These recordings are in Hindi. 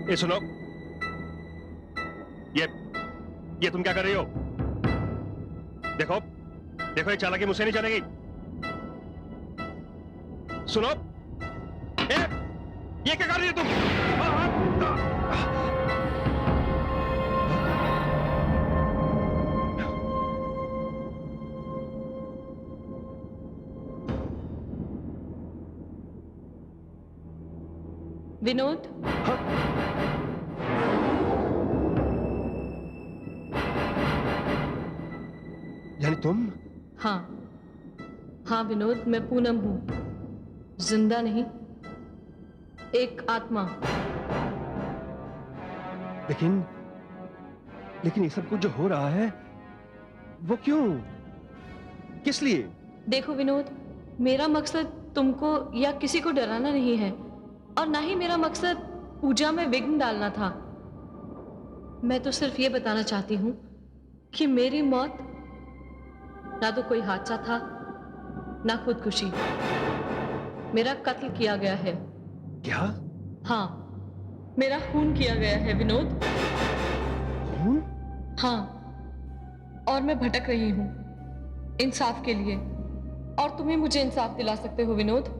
ये सुनो, ये तुम क्या कर रही हो? देखो देखो, ये चालाकी मुझसे नहीं चलेगी। सुनो, ये क्या कर रही हो तुम? विनोद, यानी तुम? हाँ हाँ विनोद, मैं पूनम हूं, जिंदा नहीं, एक आत्मा। लेकिन लेकिन ये सब कुछ जो हो रहा है वो क्यों, किस लिए? देखो विनोद, मेरा मकसद तुमको या किसी को डराना नहीं है, और ना ही मेरा मकसद पूजा में विघ्न डालना था। मैं तो सिर्फ ये बताना चाहती हूं कि मेरी मौत ना तो कोई हादसा था, ना खुदकुशी। मेरा कत्ल किया गया है। क्या? हाँ, मेरा खून किया गया है विनोद। खून? हाँ, और मैं भटक रही हूं इंसाफ के लिए, और तुम्हें मुझे इंसाफ दिला सकते हो विनोद।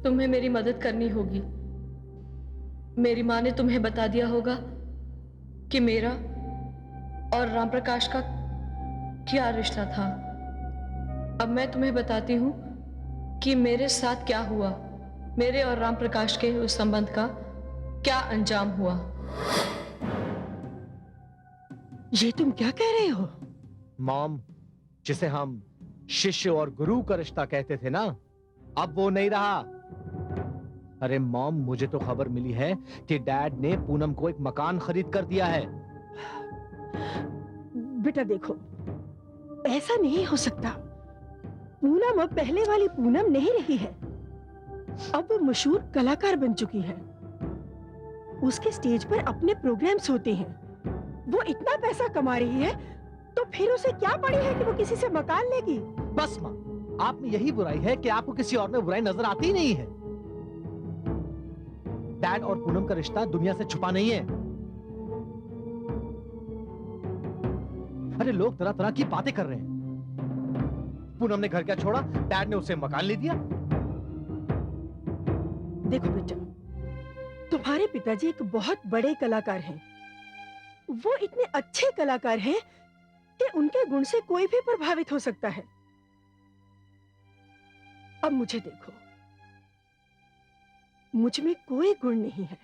तुम्हें मेरी मदद करनी होगी। मेरी माँ ने तुम्हें बता दिया होगा कि मेरा और राम प्रकाश का क्या रिश्ता था। अब मैं तुम्हें बताती हूँ कि मेरे साथ क्या हुआ, मेरे और राम प्रकाश के उस संबंध का क्या अंजाम हुआ। ये तुम क्या कह रहे हो? मॉम, जिसे हम शिष्य और गुरु का रिश्ता कहते थे ना, अब वो नहीं रहा। अरे मॉम, मुझे तो खबर मिली है कि डैड ने पूनम को एक मकान खरीद कर दिया है। बेटा देखो, ऐसा नहीं हो सकता। पूनम अब पहले वाली पूनम नहीं रही है। अब वो मशहूर कलाकार बन चुकी है। उसके स्टेज पर अपने प्रोग्राम्स होते हैं। वो इतना पैसा कमा रही है, तो फिर उसे क्या पड़ी है कि वो किसी से मकान लेगी? बस माँ, आप में यही बुराई है कि आपको किसी और में बुराई नजर आती ही नहीं है। डैड और पूनम का रिश्ता दुनिया से छुपा नहीं है। अरे लोग तरह तरह की बातें कर रहे हैं। पूनम ने घर क्या छोड़ा, डैड ने उसे मकान ले दिया। देखो बेटा, तुम्हारे पिताजी एक बहुत बड़े कलाकार हैं। वो इतने अच्छे कलाकार हैं कि उनके गुण से कोई भी प्रभावित हो सकता है। अब मुझे देखो, मुझ में कोई गुण नहीं है,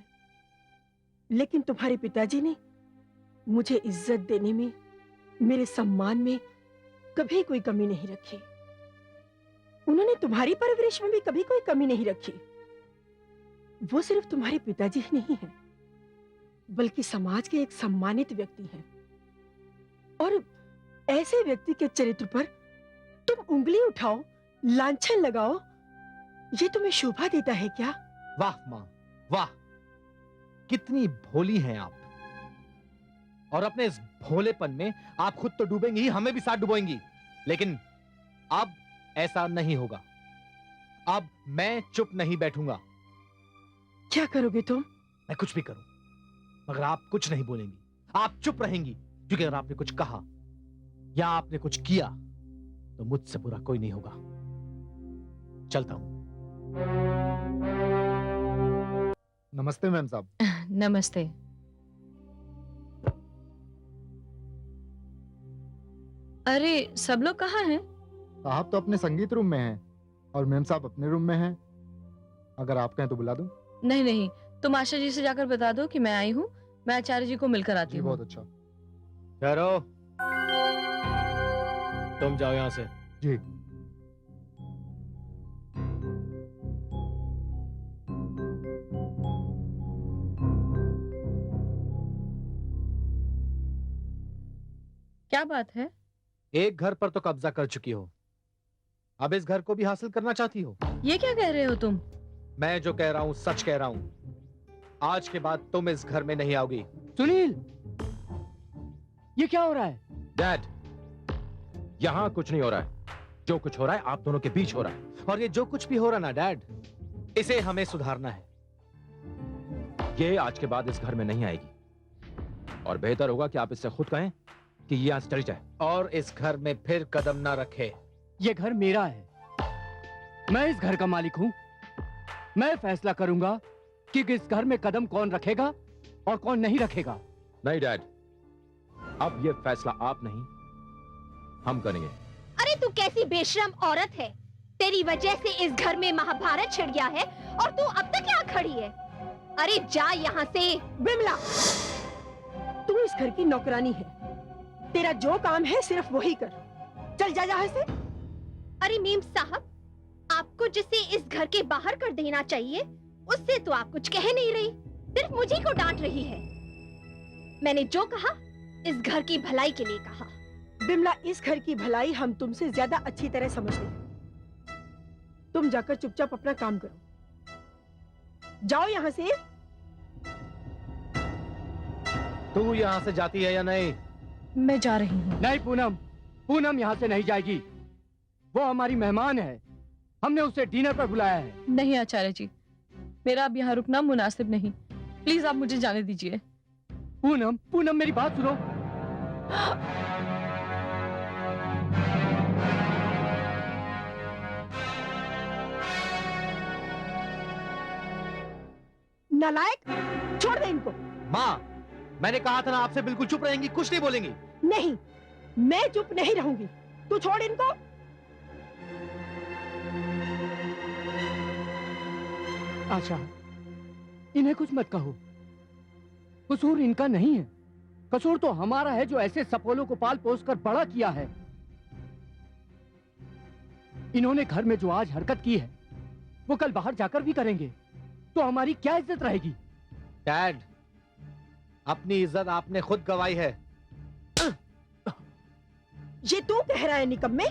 लेकिन तुम्हारे पिताजी ने मुझे इज्जत देने में, मेरे सम्मान में कभी कोई कमी नहीं रखी। उन्होंने तुम्हारी परवरिश में भी कभी कोई कमी नहीं रखी। वो सिर्फ तुम्हारे पिताजी ही नहीं हैं, बल्कि समाज के एक सम्मानित व्यक्ति हैं। और ऐसे व्यक्ति के चरित्र पर तुम उंगली उठाओ, लांछन लगाओ, ये तुम्हें शोभा देता है क्या? वाह माँ, वाह, कितनी भोली हैं आप। और अपने इस भोलेपन में आप खुद तो डूबेंगी ही, हमें भी साथ डुबोएंगी। लेकिन अब ऐसा नहीं होगा। अब मैं चुप नहीं बैठूंगा। क्या करोगे तुम? मैं कुछ भी करूं, मगर आप कुछ नहीं बोलेंगी। आप चुप रहेंगी, क्योंकि अगर आपने कुछ कहा या आपने कुछ किया तो मुझसे बुरा कोई नहीं होगा। चलता हूं। नमस्ते मैम साहब। नमस्ते। अरे सब लोग कहाँ हैं? साहब तो अपने संगीत रूम में हैं और मैम साहब अपने रूम में हैं। अगर आप कहें तो बुला दूं? नहीं नहीं, तुम आशा जी से जाकर बता दो कि मैं आई हूँ। मैं आचार्य जी को मिलकर आती जी हूँ। बहुत अच्छा। ठहरो, तुम जाओ यहां से। जी। क्या बात है? एक घर पर तो कब्जा कर चुकी हो, अब इस घर को भी हासिल करना चाहती हो? ये क्या कह रहे हो तुम? मैं जो कह रहा हूं सच कह रहा हूं। आज के बाद तुम इस घर में नहीं आओगी। सुनील, ये क्या हो रहा है? डैड, यहां कुछ नहीं हो रहा है। जो कुछ हो रहा है आप दोनों के बीच हो रहा है। और ये जो कुछ भी हो रहा है ना डैड, इसे हमें सुधारना है। ये आज के बाद इस घर में नहीं आएगी और बेहतर होगा कि आप इससे खुद कहें कि ये यहाँ से चली जाए और इस घर में फिर कदम ना रखे। ये घर मेरा है, मैं इस घर का मालिक हूं। मैं फैसला करूंगा कि इस घर में कदम कौन रखेगा और कौन नहीं रखेगा। नहीं डैड, अब ये फैसला आप नहीं हम करेंगे। अरे तू कैसी बेशरम औरत है, तेरी वजह से इस घर में महाभारत छिड़ गया है और तू अब तक यहाँ खड़ी है। अरे जा यहाँ से। बिमला, तू इस घर की नौकरानी है, तेरा जो काम है सिर्फ वही कर। चल जा यहाँ से। अरे मीम साहब, आपको जिसे इस घर के बाहर कर देना चाहिए उससे तो आप कुछ कह नहीं रही, सिर्फ मुझे को डांट रही है। मैंने जो कहा इस घर की भलाई के लिए कहा। बिमला, इस घर की भलाई हम तुमसे ज्यादा अच्छी तरह समझते हैं। तुम जाकर चुपचाप अपना काम करो। जाओ यहाँ से। तू यहाँ से जाती है या नहीं? मैं जा रही हूँ। नहीं पूनम, पूनम यहाँ से नहीं जाएगी। वो हमारी मेहमान है, हमने उसे डिनर पर बुलाया है। नहीं आचार्य जी, मेरा अब यहाँ रुकना मुनासिब नहीं। प्लीज आप मुझे जाने दीजिए। पूनम, पूनम मेरी बात सुनो। नालायक, छोड़ दे इनको। माँ, मैंने कहा था ना आपसे बिल्कुल चुप रहेंगी, कुछ नहीं बोलेंगी। नहीं, मैं चुप नहीं रहूंगी। तू छोड़ इनको। आशा, इन्हें कुछ मत कहो, कसूर इनका नहीं है, कसूर तो हमारा है जो ऐसे सपोलों को पाल पोस कर बड़ा किया है। इन्होंने घर में जो आज हरकत की है वो कल बाहर जाकर भी करेंगे, तो हमारी क्या इज्जत रहेगी? डैड, अपनी इज्जत आपने खुद गंवाई है। ये तू कह रहा है निकम्मे,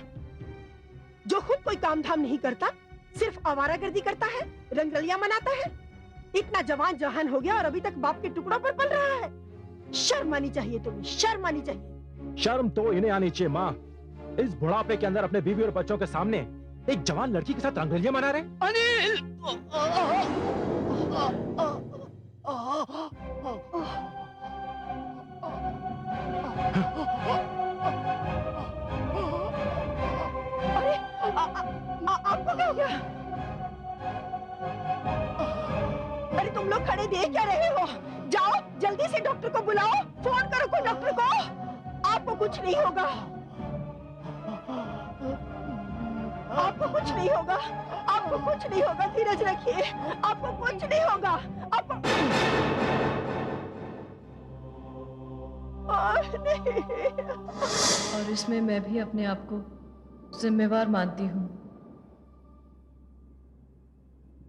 जो खुद कोई काम धाम नहीं करता, सिर्फ आवारागर्दी करता है, रंगरलियां मनाता है। इतना जवान जहान हो गया और अभी तक बाप के टुकड़ों पर पल रहा है। शर्म आनी चाहिए तुम्हें, शर्म आनी चाहिए। शर्म तो इन्हें आनी चाहिए माँ। इस बुढ़ापे के अंदर अपने बीवी और बच्चों के सामने एक जवान लड़की के साथ रंगरलियां मना रहे। अनिल! अरे आपको क्या हो गया? अरे तुम लोग खड़े देख क्या रहे हो? जाओ जल्दी से डॉक्टर को बुलाओ, फोन करो कोई डॉक्टर को। आपको कुछ नहीं होगा, आपको कुछ नहीं होगा, आपको कुछ नहीं होगा। धीरज रखिए, आपको कुछ नहीं होगा। आपको नहीं। और इसमें मैं भी अपने आप को जिम्मेवार मानती हूँ।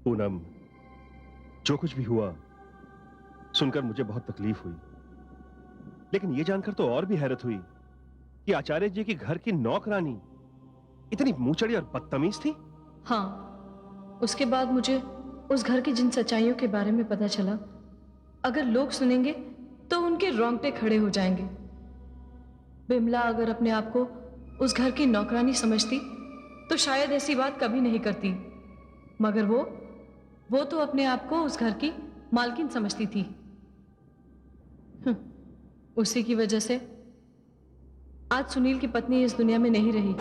पूनम, जो कुछ भी हुआ सुनकर मुझे बहुत तकलीफ हुई, लेकिन यह जानकर तो और भी हैरत हुई कि आचार्य जी के घर की नौकरानी इतनी मुंहचड़ी और बदतमीज थी। हाँ, उसके बाद मुझे उस घर की जिन सच्चाइयों के बारे में पता चला, अगर लोग सुनेंगे तो उनके रोंगटे खड़े हो जाएंगे। बिमला अगर अपने आप को उस घर की नौकरानी समझती तो शायद ऐसी बात कभी नहीं करती, मगर वो तो अपने आप को उस घर की मालकिन समझती थी। उसी की वजह से आज सुनील की पत्नी इस दुनिया में नहीं रही।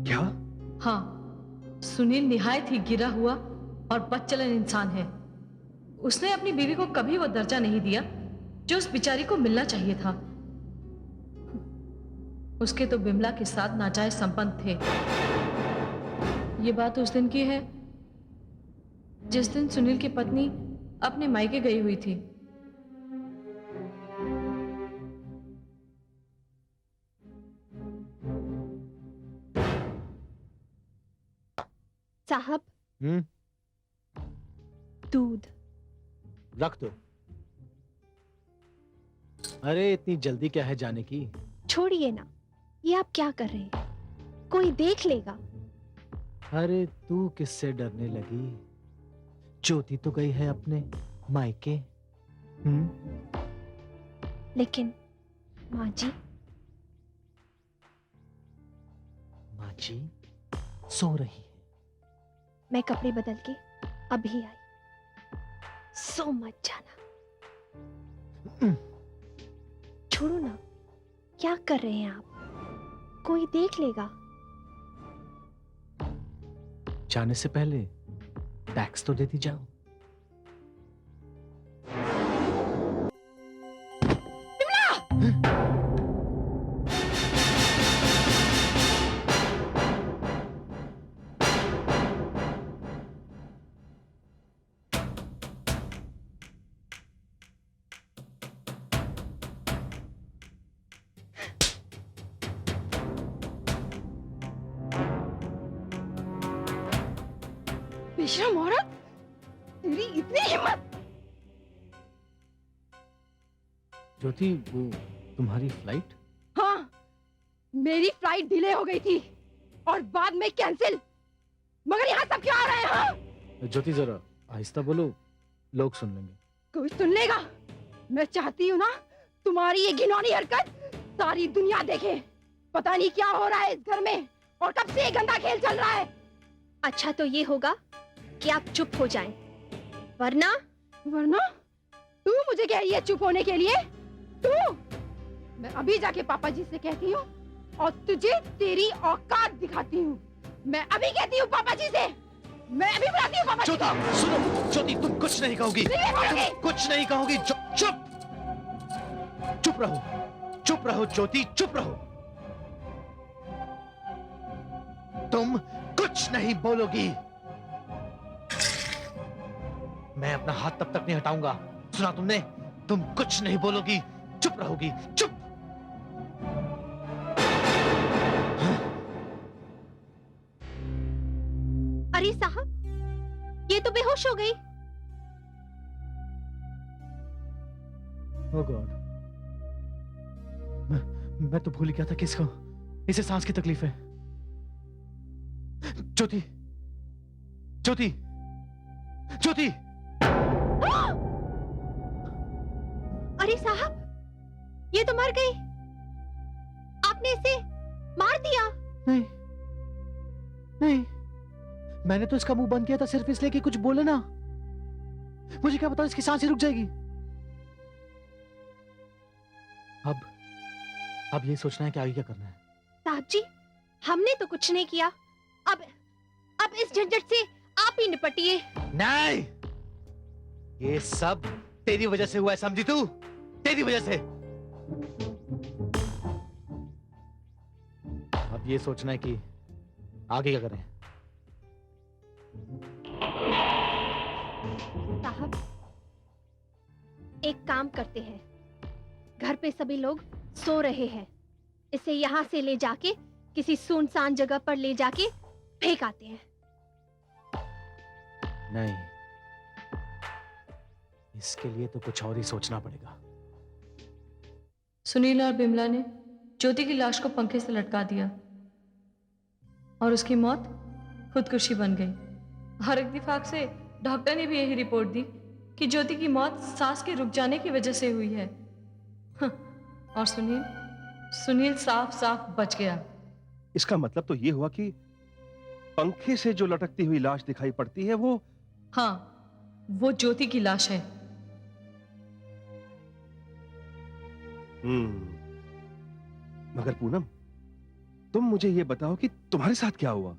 क्या? हाँ, सुनील निहायत ही गिरा हुआ और बदचलन इंसान है। उसने अपनी बीवी को कभी वो दर्जा नहीं दिया जो उस बेचारी को मिलना चाहिए था। उसके तो बिमला के साथ नाजायज संबंध थे। ये बात उस दिन की है जिस दिन सुनील की पत्नी अपने मायके गई हुई थी। साहब, दूध रख दो। अरे इतनी जल्दी क्या है जाने की? छोड़िए ना, ये आप क्या कर रहे हैं? कोई देख लेगा। अरे तू किससे डरने लगी? ज्योति तो गई है अपने मायके। लेकिन माँ जी सो रही है। मैं कपड़े बदल के अभी आई। सो मत जाना। छोड़ो ना, क्या कर रहे हैं आप? कोई देख लेगा। जाने से पहले टैक्स तो देती जाओ। बेशरम औरत, तेरी इतनी हिम्मत! ज्योति, वो तुम्हारी फ्लाइट? हाँ, मेरी फ्लाइट डिले हो गई थी और बाद में कैंसिल। मगर यहाँ सब क्यों आ रहे हैं? हाँ? ज्योति जरा आहिस्ता बोलो, लोग सुन लेंगे। कोई सुन लेगा? मैं चाहती हूँ ना तुम्हारी ये घिनौनी हरकत सारी दुनिया देखे। पता नहीं क्या हो रहा है इस घर में और कब से ये गंदा खेल चल रहा है। अच्छा तो ये होगा कि आप चुप हो जाएं, वरना तू मुझे कह रही है चुप होने के लिए? तू? मैं अभी जाके पापा जी से कहती हूँ और तुझे तेरी औकात दिखाती हूँ। मैं अभी कहती हूँ पापा जी से। मैं अभी बुलाती हूँ पापा जी ज्योति को। सुनो, ज्योति तुम कुछ नहीं कहोगी। नहीं बोलूंगी। तुम कुछ नहीं कहोगी। चुप चुप रहो, चुप रहो ज्योति, चुप रहो। तुम कुछ नहीं बोलोगी। मैं अपना हाथ तब तक नहीं हटाऊंगा। सुना तुमने? तुम कुछ नहीं बोलोगी, चुप रहोगी। चुप। अरे साहब, ये तो बेहोश हो गई। ओह गॉड, मैं तो भूल गया था कि इसे सांस की तकलीफ है। ज्योति, ज्योति, ज्योति! अरे साहब, ये तो मर गई। आपने इसे मार दिया। नहीं, नहीं, मैंने तो इसका मुंह बंद किया था सिर्फ इसलिए कि कुछ बोले ना। मुझे क्या पता इसकी सांसें रुक जाएगी। अब ये सोचना है कि आगे क्या करना है। साहब जी, हमने तो कुछ नहीं किया। अब इस झंझट से आप ही निपटिए। नहीं, ये सब तेरी वजह से हुआ है, समझी तू? तेरी वजह से। अब ये सोचना है कि आगे क्या करें। साहब, एक काम करते हैं। घर पे सभी लोग सो रहे हैं, इसे यहाँ से ले जाके किसी सुनसान जगह पर ले जाके फेंक आते हैं। नहीं, इसके लिए तो कुछ और ही सोचना पड़ेगा। सुनील और बिमला ने ज्योति की लाश को पंखे से लटका दिया और उसकी मौत खुदकुशी बन गई। और इत्तेफाक से डॉक्टर ने भी यही रिपोर्ट दी कि ज्योति की मौत सांस के रुक जाने की वजह से हुई है। और सुनील साफ साफ बच गया। इसका मतलब तो ये हुआ कि पंखे से जो लटकती हुई लाश दिखाई पड़ती है वो ज्योति की लाश है। मगर पूनम, तुम मुझे ये बताओ कि तुम्हारे साथ क्या हुआ?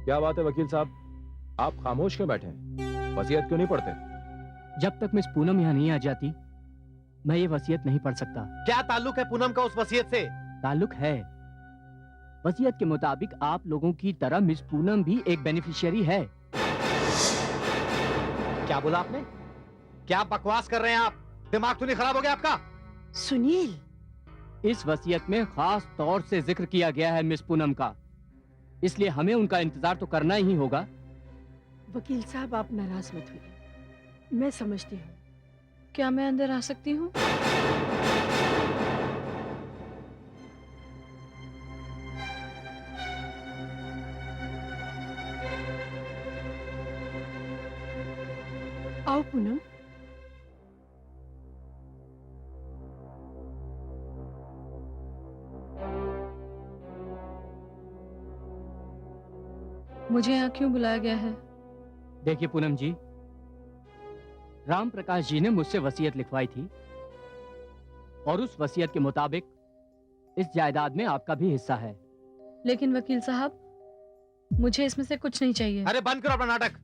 क्या बात है वकील साहब, आप खामोश क्यों बैठे हैं? वसीयत क्यों नहीं पढ़ते? जब तक मिस पूनम यहाँ नहीं आ जाती, मैं ये वसीयत नहीं पढ़ सकता। क्या ताल्लुक है पूनम का उस वसीयत से? ताल्लुक है। वसीयत के मुताबिक आप लोगों की तरह मिस पूनम भी एक बेनिफिशियरी है। क्या बोला आपने? क्या बकवास कर रहे हैं आप? दिमाग तो नहीं खराब हो गया आपका? सुनील, इस वसीयत में खास तौर से जिक्र किया गया है मिस पूनम का, इसलिए हमें उनका इंतजार तो करना ही होगा। वकील साहब आप नाराज मत हुइए, मैं समझती हूँ। क्या मैं अंदर आ सकती हूँ? आओ पूनम। मुझे यहाँ क्यों बुलाया गया है? देखिए पूनम जी, राम प्रकाश जी ने मुझसे वसीयत लिखवाई थी और उस वसीयत के मुताबिक इस जायदाद में आपका भी हिस्सा है। लेकिन वकील साहब, मुझे इसमें से कुछ नहीं चाहिए। अरे बंद करो अपना नाटक।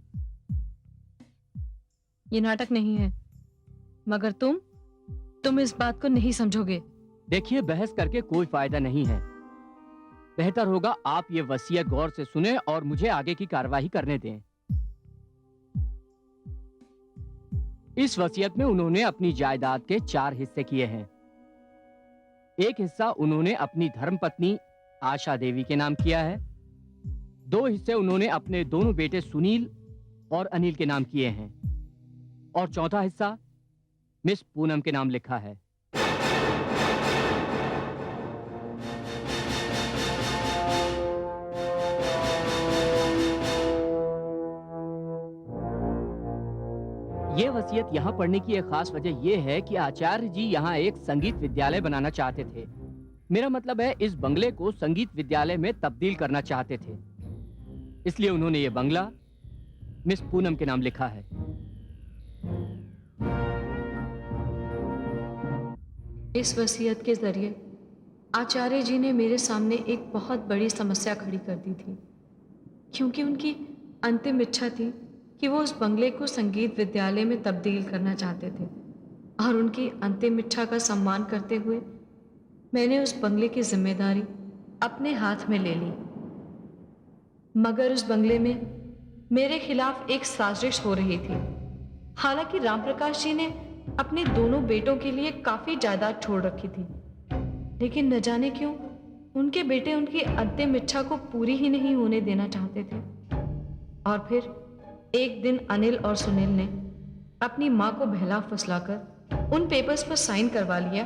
ये नाटक नहीं है, मगर तुम इस बात को नहीं समझोगे। देखिए, बहस करके कोई फायदा नहीं है। बेहतर होगा आप ये वसीयत गौर से सुने और मुझे आगे की कार्रवाई करने दें। इस वसीयत में उन्होंने अपनी जायदाद के 4 हिस्से किए हैं। एक हिस्सा उन्होंने अपनी धर्मपत्नी आशा देवी के नाम किया है। 2 हिस्से उन्होंने अपने दोनों बेटे सुनील और अनिल के नाम किए हैं और चौथा हिस्सा मिस पूनम के नाम लिखा है। ये वसीयत यहाँ पढ़ने की एक खास वजह यह है कि आचार्य जी यहाँ एक संगीत विद्यालय बनाना चाहते थे। मेरा मतलब है, इस बंगले को संगीत विद्यालय में तब्दील करना चाहते थे, इसलिए उन्होंने ये बंगला मिस पूनम के नाम लिखा है। इस वसीयत के जरिए आचार्य जी ने मेरे सामने एक बहुत बड़ी समस्या खड़ी कर दी थी, क्योंकि उनकी अंतिम इच्छा थी कि वो उस बंगले को संगीत विद्यालय में तब्दील करना चाहते थे, और उनकी अंतिम इच्छा का सम्मान करते हुए मैंने उस बंगले की जिम्मेदारी अपने हाथ में ले ली। मगर उस बंगले में मेरे खिलाफ एक साजिश हो रही थी। हालांकि रामप्रकाश जी ने अपने दोनों बेटों के लिए काफी जायदाद छोड़ रखी थी, लेकिन न जाने क्यों उनके बेटे उनकी अंतिम इच्छा को पूरी ही नहीं होने देना चाहते थे। और फिर एक दिन अनिल और सुनील ने अपनी माँ को बहला फुसलाकर उन पेपर्स पर साइन करवा लिया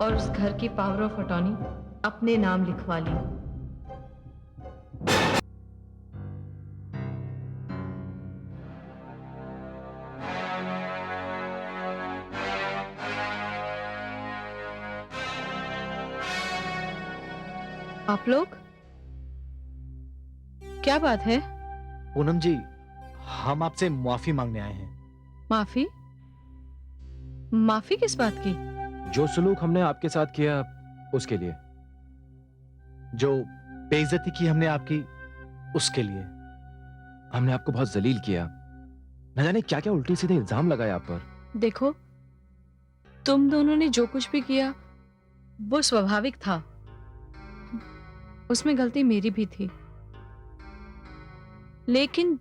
और उस घर की पावर ऑफ अटॉर्नी अपने नाम लिखवा ली। आप लोग, क्या बात है? पूनम जी, हम आपसे माफी मांगने आए हैं। माफी? माफी किस बात की? जो सलूक हमने आपके साथ किया उसके लिए। जो बेइज्जती की हमने आपकी, उसके लिए। हमने आपको बहुत जलील किया, न जाने क्या क्या उल्टी सीधे इल्जाम लगाए आप पर। देखो, तुम दोनों ने जो कुछ भी किया वो स्वाभाविक था, उसमें गलती मेरी भी थी। लेकिन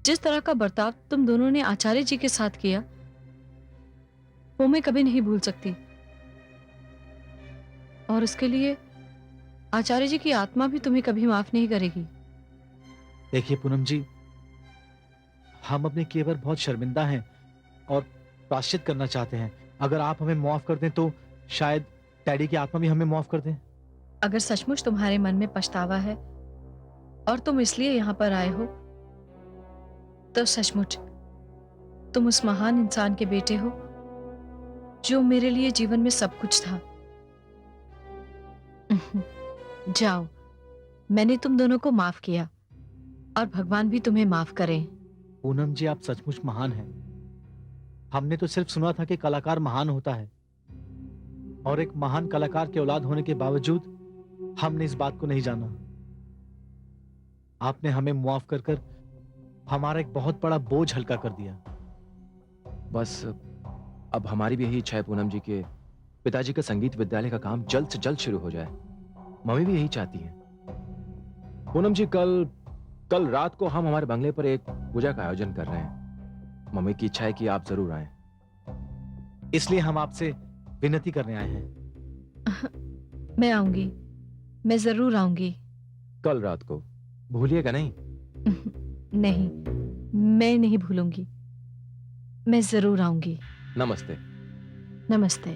जिस तरह का बर्ताव तुम दोनों ने आचार्य जी के साथ किया वो मैं कभी नहीं भूल सकती, और उसके लिए आचार्य जी की आत्मा भी तुम्हें कभी माफ नहीं करेगी। देखिए पूनम जी, हम अपने किए पर बहुत शर्मिंदा हैं और प्रायश्चित करना चाहते हैं। अगर आप हमें माफ कर दें तो शायद डैडी की आत्मा भी हमें माफ कर दें। अगर सचमुच तुम्हारे मन में पछतावा है और तुम इसलिए यहाँ पर आए हो, तो सचमुच तुम उस महान इंसान के बेटे हो जो मेरे लिए जीवन में सब कुछ था। जाओ, मैंने तुम दोनों को माफ किया और भगवान भी तुम्हें माफ करें। पूनम जी, आप सचमुच महान हैं। हमने तो सिर्फ सुना था कि कलाकार महान होता है, और एक महान कलाकार के औलाद होने के बावजूद हमने इस बात को नहीं जाना। आपने हमें मुआफ कर कर हमारा एक बहुत बड़ा बोझ हल्का कर दिया। बस अब हमारी भी यही इच्छा है पूनम जी के पिताजी का संगीत विद्यालय का काम जल्द से जल्द शुरू हो जाए। मम्मी भी यही चाहती है। पूनम जी, कल रात को हम हमारे बंगले पर एक पूजा का आयोजन कर रहे हैं। मम्मी की इच्छा है कि आप जरूर आएं। इसलिए हम आपसे विनती करने आए हैं। मैं आऊंगी, मैं जरूर आऊंगी। कल रात को भूलिएगा नहीं? नहीं, मैं नहीं भूलूंगी, मैं जरूर आऊंगी। नमस्ते। नमस्ते।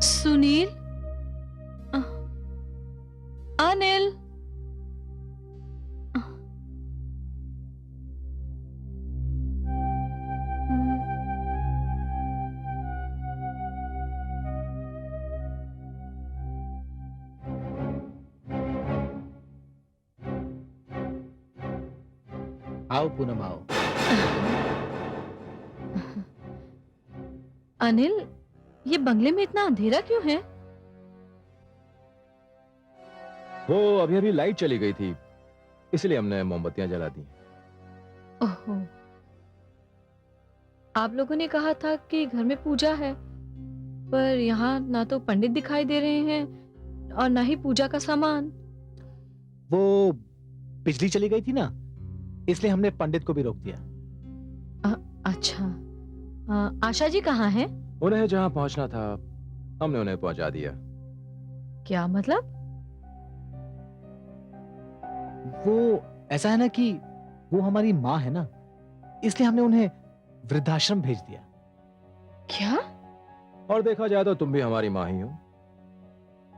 सुनील, अनिल, आओ पूनम आओ। अनिल, ये बंगले में इतना अंधेरा क्यों है? वो अभी अभी लाइट चली गई थी, इसलिए हमने मोमबत्तियां जला दी। ओहो, आप लोगों ने कहा था कि घर में पूजा है, पर यहाँ ना तो पंडित दिखाई दे रहे हैं और ना ही पूजा का सामान। वो बिजली चली गई थी ना, इसलिए हमने पंडित को भी रोक दिया। अच्छा, आशा जी कहाँ हैं? उन्हें जहां पहुंचना था हमने उन्हें पहुंचा दिया। क्या मतलब? वो ऐसा है ना कि वो हमारी माँ है ना, इसलिए हमने उन्हें वृद्धाश्रम भेज दिया। क्या? और देखा जाए तो तुम भी हमारी माँ ही हो,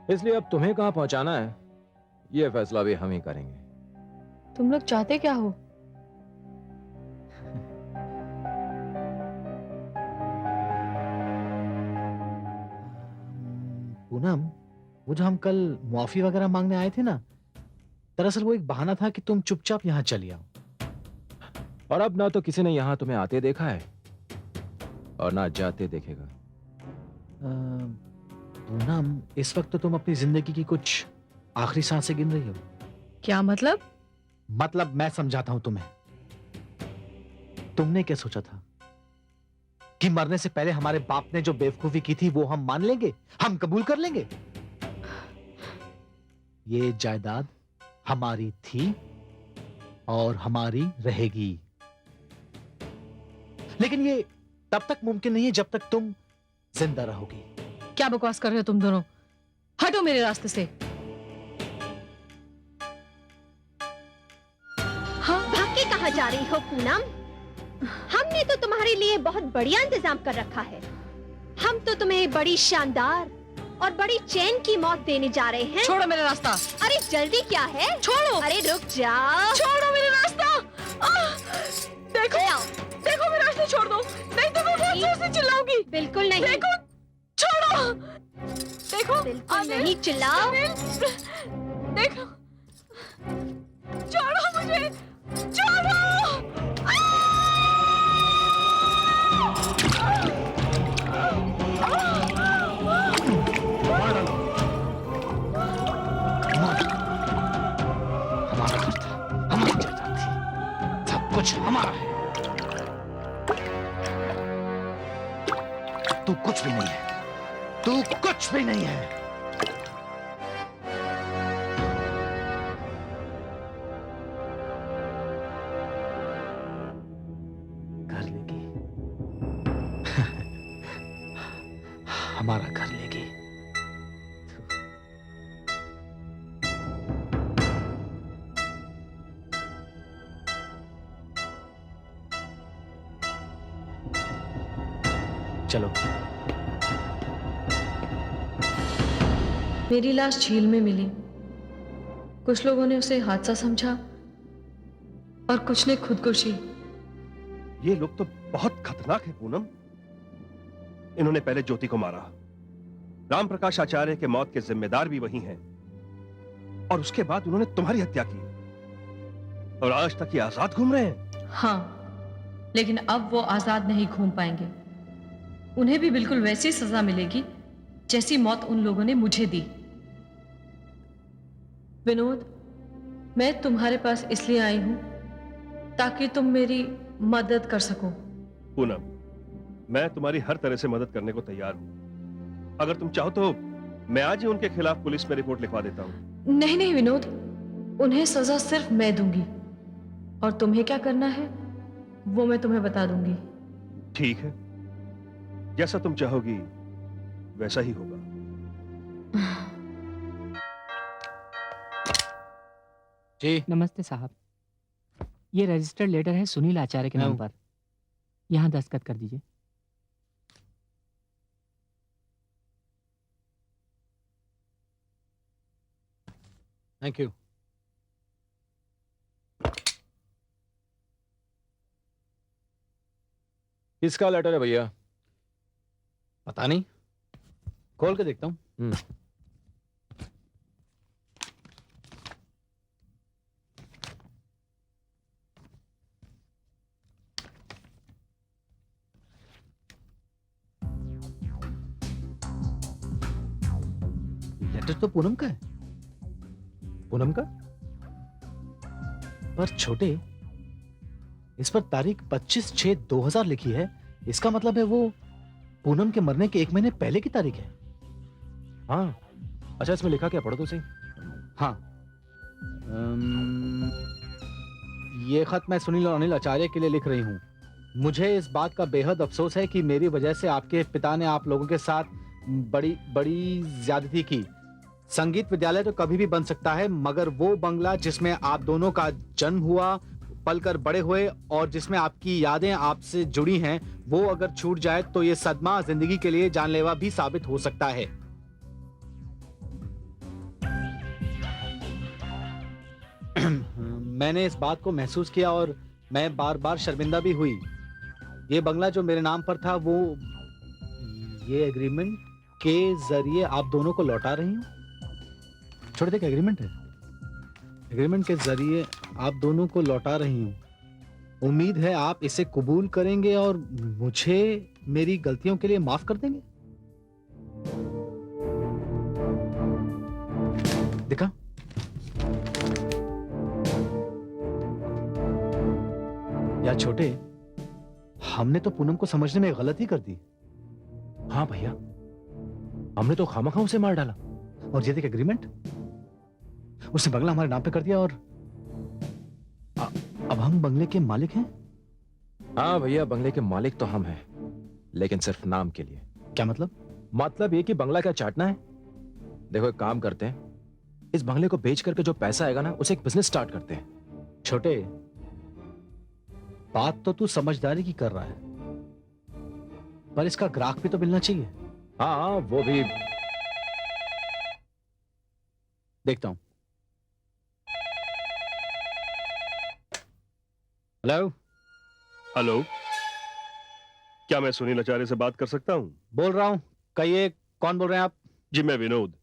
इसलिए अब तुम्हें कहां पहुंचाना है यह फैसला भी हम ही करेंगे। तुम लोग चाहते क्या हो? पूनम, वो जो हम कल मुआफी वगैरह मांगने आए थे ना, दरअसल वो एक बहाना था कि तुम चुपचाप यहाँ चली आओ। और अब ना तो किसी ने यहां तुम्हें आते देखा है और ना जाते देखेगा। पूनम, इस वक्त तो तुम अपनी जिंदगी की कुछ आखिरी सांसें गिन रही हो। क्या मतलब? मतलब मैं समझाता हूं तुम्हें। तुमने क्या सोचा था कि मरने से पहले हमारे बाप ने जो बेवकूफी की थी वो हम मान लेंगे, हम कबूल कर लेंगे? ये जायदाद हमारी थी और हमारी रहेगी, लेकिन ये तब तक मुमकिन नहीं है जब तक तुम जिंदा रहोगी। क्या बकवास कर रहे हो तुम दोनों? हटो मेरे रास्ते से। हाँ, भाग के कहाँ जा रही हो पूनम? हमने तो तुम्हारे लिए बहुत बढ़िया इंतजाम कर रखा है। हम तो तुम्हें बड़ी शानदार और बड़ी चैन की मौत देने जा रहे हैं। छोड़ो मेरा रास्ता। अरे जल्दी क्या है? छोड़ो। अरे रुक जाओ। छोड़ो मेरा रास्ता। देखो, देखो मेरा रास्ता छोड़ दो, नहीं तो मैं बहुत जोर से चिल्लाऊंगी। बिल्कुल नहीं। देखो, छोड़ो। देखो, बिल्कुल नहीं चिल्लाओ। देखो, छोड़ो मुझे, छोड़ो। हमारा घर था, हमारी जायदाद थी, सब कुछ हमारा है। तू कुछ भी नहीं है, तू कुछ भी नहीं है। घर लेगी, हमारा घर लेगी। चलो। मेरी लाश झील में मिली। कुछ लोगों ने उसे हादसा समझा और कुछ ने खुदकुशी। ये लोग तो बहुत खतरनाक है पूनम। इन्होंने पहले ज्योति को मारा, राम प्रकाश आचार्य के मौत के जिम्मेदार भी वही हैं, और उसके बाद उन्होंने तुम्हारी हत्या की, और आज तक ये आजाद घूम रहे हैं। हाँ, लेकिन अब वो आजाद नहीं घूम पाएंगे। उन्हें भी बिल्कुल वैसी सजा मिलेगी जैसी मौत उन लोगों ने मुझे दी। विनोद, मैं तुम्हारे पास इसलिए आई हूं ताकि तुम मेरी मदद कर सको। पूनम, मैं तुम्हारी हर तरह से मदद करने को तैयार हूं। अगर तुम चाहो तो मैं आज ही उनके खिलाफ पुलिस में रिपोर्ट लिखवा देता हूं। नहीं नहीं विनोद, उन्हें सजा सिर्फ मैं दूंगी, और तुम्हें क्या करना है वो मैं तुम्हें बता दूंगी। ठीक है, जैसा तुम चाहोगी वैसा ही होगा। जी, नमस्ते साहब, ये रजिस्टर्ड लेटर है सुनील आचार्य के नाम पर। यहाँ दस्तखत कर दीजिए। Thank you. किसका लेटर है भैया? पता नहीं, खोल के देखता हूँ। लेटर तो पूनम का है। पूनम का? पर छोटे, इस पर तारीख 25/6/2000 लिखी है। इसका मतलब है वो पूनम के मरने के 1 महीने पहले की तारीख है। हाँ। अच्छा, इसमें लिखा क्या? पढ़ो तो सही। हाँ। ये खत मैं सुनील और अनिल आचार्य के लिए लिख रही हूँ। मुझे इस बात का बेहद अफसोस है कि मेरी वजह से आपके पिता ने आप लोगों के साथ बड़ी ज्यादती की। संगीत विद्यालय तो कभी भी बन सकता है, मगर वो बंगला जिसमें आप दोनों का जन्म हुआ, पलकर बड़े हुए और जिसमें आपकी यादें आपसे जुड़ी हैं, वो अगर छूट जाए तो ये सदमा जिंदगी के लिए जानलेवा भी साबित हो सकता है। मैंने इस बात को महसूस किया और मैं बार बार शर्मिंदा भी हुई। ये बंगला जो मेरे नाम पर था, वो ये एग्रीमेंट के जरिए आप दोनों को लौटा रही हूँ। छोड़ दे, एग्रीमेंट है। एग्रीमेंट के जरिए आप दोनों को लौटा रही हूँ। उम्मीद है आप इसे कबूल करेंगे और मुझे मेरी गलतियों के लिए माफ कर देंगे। देखा, या छोटे, हमने तो पूनम को समझने में गलती कर दी। हाँ भैया, हमने तो खामखा उसे मार डाला। और ये देख एग्रीमेंट, उसने बंगला हमारे नाम पे कर दिया और अब हम बंगले के मालिक हैं। हाँ भैया, बंगले के मालिक तो हम हैं, लेकिन सिर्फ नाम के लिए। क्या मतलब? मतलब ये कि बंगला क्या चाटना है? देखो, एक काम करते हैं, इस बंगले को बेच करके जो पैसा आएगा ना, उसे एक बिजनेस स्टार्ट करते हैं। छोटे, बात तो तू समझदारी की कर रहा है, पर इसका ग्राहक भी तो मिलना चाहिए। हाँ, वो भी। देखता हूं। हेलो। हेलो, क्या मैं सुनील आचार्य से बात कर सकता हूं? बोल रहा हूं। कहिए, कौन बोल रहे हैं आप? जी, मैं विनोद,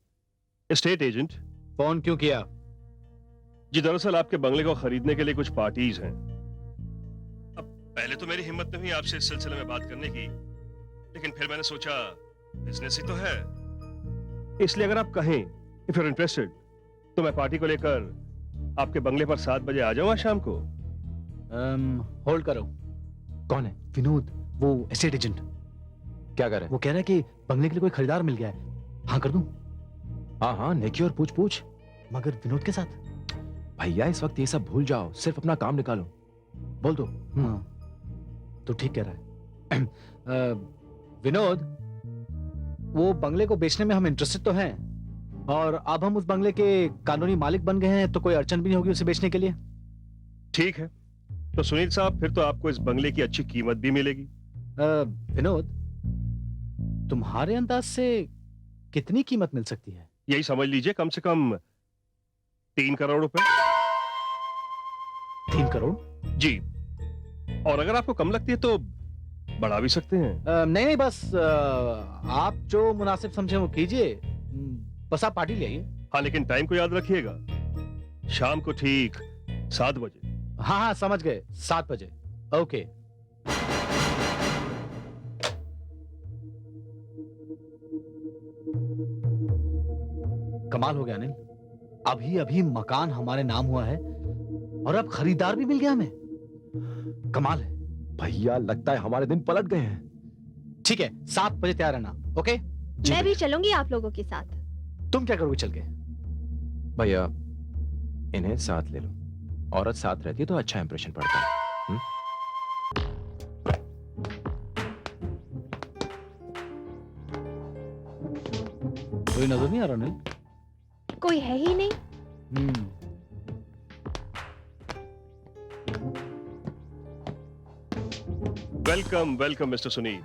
एस्टेट एजेंट। फोन क्यों किया? जी, दरअसल आपके बंगले को खरीदने के लिए कुछ पार्टीज हैं। अब पहले तो मेरी हिम्मत नहीं हुई आपसे इस सिलसिले में बात करने की, लेकिन फिर मैंने सोचा बिजनेस ही तो है, इसलिए अगर आप कहें, इफ यू आर इंटरेस्टेड, तो मैं पार्टी को लेकर आपके बंगले पर 7 बजे आ जाऊंगा शाम को। होल्ड करो। कौन है? विनोद, वो एस्टेट एजेंट। क्या कर रहे वो कह रहा है कि बंगले के लिए कोई खरीदार मिल गया है। हाँ कर दूं? हैं? हाँ हाँ, नेकी और पूछ पूछ। मगर विनोद के साथ? भैया, इस वक्त ये सब भूल जाओ, सिर्फ अपना काम निकालो। बोल दो। हाँ, तो ठीक कह रहा है। विनोद, वो बंगले को बेचने में हम इंटरेस्टेड तो हैं, और अब हम उस बंगले के कानूनी मालिक बन गए हैं, तो कोई अड़चन भी नहीं होगी उसे बेचने के लिए। ठीक है, तो सुनील साहब, फिर तो आपको इस बंगले की अच्छी कीमत भी मिलेगी। विनोद, तुम्हारे अंदाज से कितनी कीमत मिल सकती है? यही समझ लीजिए, कम से कम 3 करोड़ रुपए। 3 करोड़? जी, और अगर आपको कम लगती है तो बढ़ा भी सकते हैं। नहीं नहीं, बस आप जो मुनासिब समझे वो कीजिए। बस आप पार्टी ले आइए। हाँ, लेकिन टाइम को याद रखिएगा, शाम को ठीक 7 बजे। हाँ हाँ, समझ गए, 7 बजे। ओके। कमाल हो गया अनिल, अभी अभी मकान हमारे नाम हुआ है और अब खरीदार भी मिल गया हमें। कमाल है भैया, लगता है हमारे दिन पलट गए हैं। ठीक है, 7 बजे तैयार रहना। ओके? मैं भी चलूंगी आप लोगों के साथ। तुम क्या करोगे चल के? भैया, इन्हें साथ ले लो। औरत साथ रहती है तो अच्छा इंप्रेशन पड़ता है। कोई नजर नहीं आ रहा अनिल? कोई है ही नहीं। वेलकम वेलकम मिस्टर सुनील,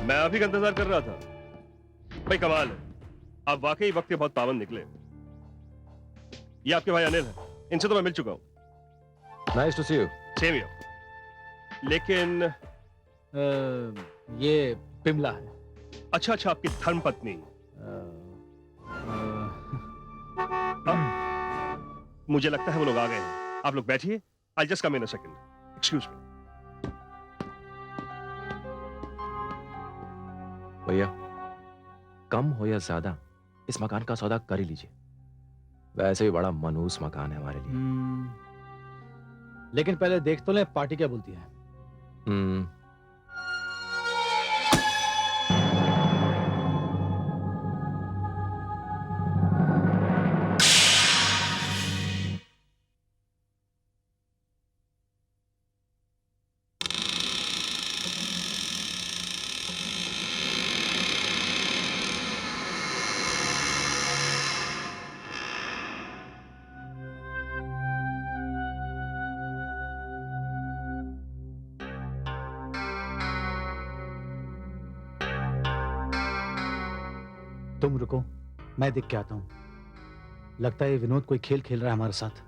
मैं अभी का इंतजार कर रहा था। भाई कमाल है, आप वाकई वक्त के बहुत पाबंद निकले। ये आपके भाई अनिल हैं। इनसे तो मैं मिल चुका हूँ। Nice to see you. Same here. लेकिन ये पिमला है। अच्छा अच्छा, आपकी धर्मपत्नी। मुझे लगता है वो लोग आ गए हैं। आप लोग बैठिए। I just come in a second. Excuse me. भैया, कम हो या ज्यादा इस मकान का सौदा कर ही लीजिए। वैसे भी बड़ा मनहूस मकान है हमारे लिए। लेकिन पहले देख तो ले पार्टी क्या बोलती है। तुम रुको, मैं देख के आता हूं। लगता है ये विनोद कोई खेल खेल रहा है हमारे साथ।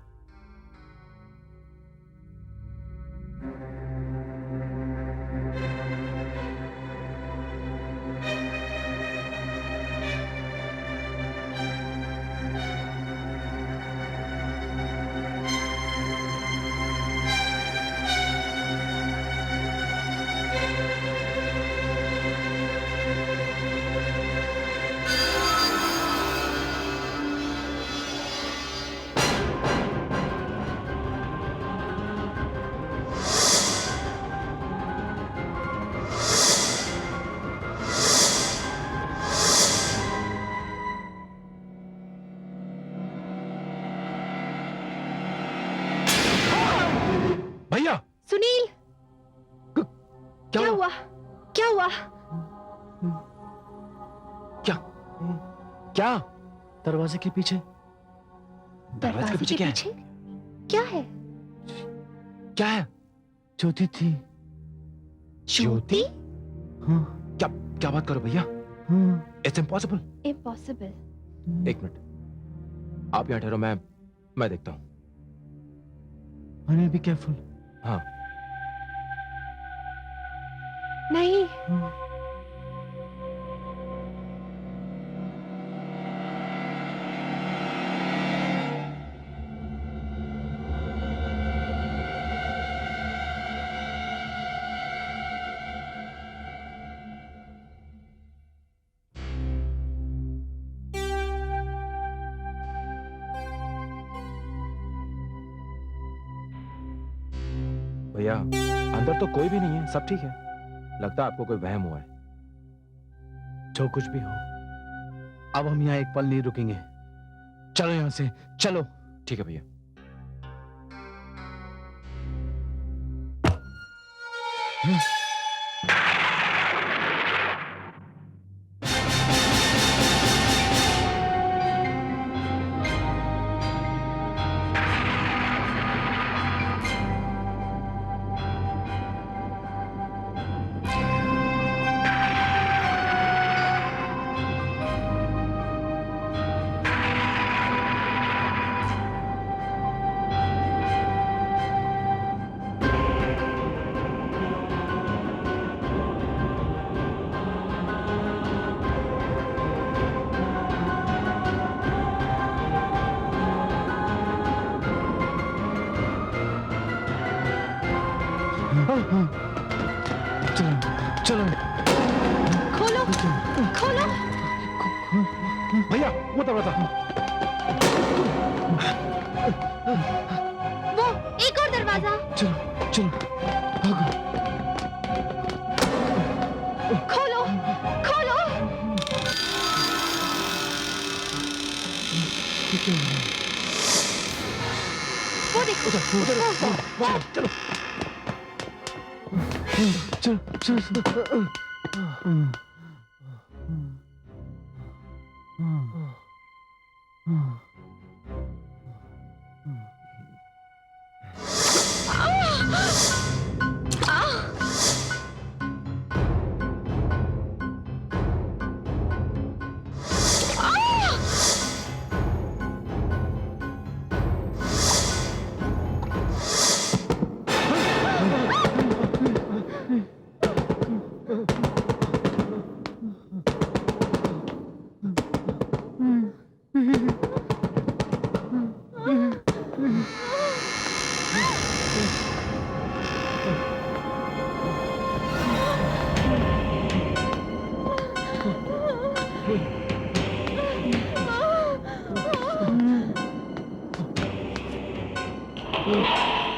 भैया, सुनील, क्या हुआ? क्या हुआ? क्या? दरवाजे के पीछे। दरवाजे के पीछे क्या है? क्या है? क्या है? ज्योति थी। ज्योति? हाँ, क्या बात करो भैया? हाँ। It's impossible. इम्पॉसिबल। एक मिनट, आप यहाँ ठहरो, मैं देखता हूँ। Anil, be careful. हाँ। नहीं, भैया, अंदर तो कोई भी नहीं है, सब ठीक है। लगता है आपको कोई वहम हुआ है। जो कुछ भी हो, अब हम यहाँ एक पल नहीं रुकेंगे। चलो यहाँ से, चलो। ठीक है भैया। चलो, चलो। खोलो, खोलो। भैया, वो दरवाजा। वो एक और दरवाजा। चलो, चलो, भागो। खोलो, खोलो। वो देखो। चलो, चलो, चलो। Ah!